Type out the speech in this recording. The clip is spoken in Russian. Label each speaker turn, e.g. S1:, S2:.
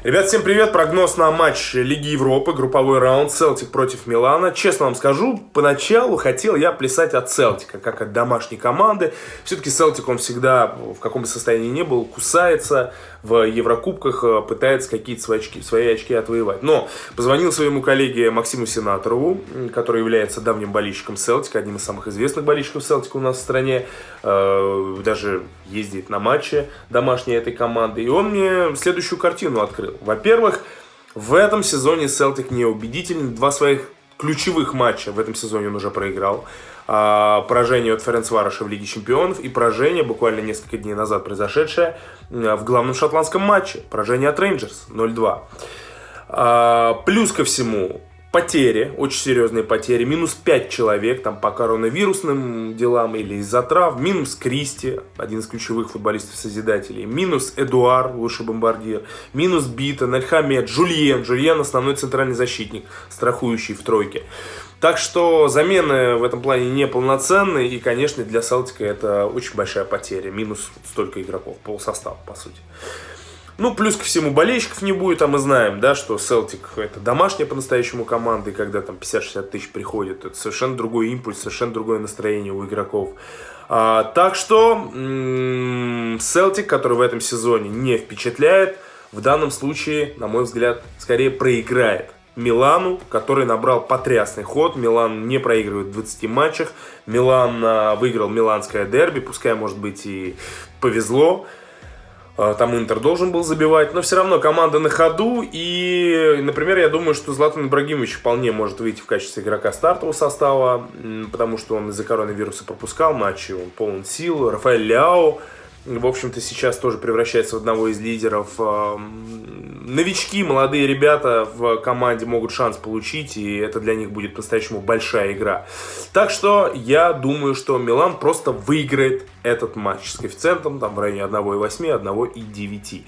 S1: Ребят, всем привет! Прогноз на матч Лиги Европы, групповой раунд, Селтик против Милана. Честно вам скажу, поначалу хотел я плясать от Селтика, как от домашней команды. Все-таки Селтик, он всегда, в каком бы состоянии ни был, кусается в Еврокубках, пытается какие-то свои очки отвоевать. Но позвонил своему коллеге Максиму Сенаторову, который является давним болельщиком Селтика, одним из самых известных болельщиков Селтика у нас в стране. Даже ездит на матчи домашней этой команды. И он мне следующую картину открыл. Во-первых, в этом сезоне Селтик неубедителен. Два своих ключевых матча в этом сезоне он уже проиграл. Поражение от Ференцвароша в Лиге Чемпионов и поражение, буквально несколько дней назад произошедшее, в главном шотландском матче. Поражение от Рейнджерс 0-2. Плюс ко всему, потери, очень серьезные потери. Минус 5 человек там по коронавирусным делам или из-за трав. Минус Кристи, один из ключевых футболистов-созидателей. Минус Эдуар, лучший бомбардир. Минус Бита, Нальхамед, Жульен, основной центральный защитник, страхующий в тройке. Так что замены в этом плане неполноценные. И, конечно, для Селтика это очень большая потеря. Минус столько игроков, полсостава, по сути. Ну, плюс ко всему болельщиков не будет, а мы знаем, да, что Селтик это домашняя по-настоящему команда, и когда там 50-60 тысяч приходит, это совершенно другой импульс, совершенно другое настроение у игроков. Так что Селтик, который в этом сезоне не впечатляет, в данном случае, на мой взгляд, скорее проиграет Милану, который набрал потрясный ход. Милан не проигрывает в 20 матчах, Милан выиграл миланское дерби, пускай, может быть, и повезло. Там Интер должен был забивать, но все равно команда на ходу. И, например, я думаю, что Златан Ибрагимович вполне может выйти в качестве игрока стартового состава, потому что он из-за коронавируса пропускал матчи, он полон сил. Рафаэль Ляо, в общем-то, сейчас тоже превращается в одного из лидеров. Новички, молодые ребята в команде могут шанс получить, и это для них будет по-настоящему большая игра. Так что я думаю, что Милан просто выиграет этот матч с коэффициентом там в районе 1,8, 1,9.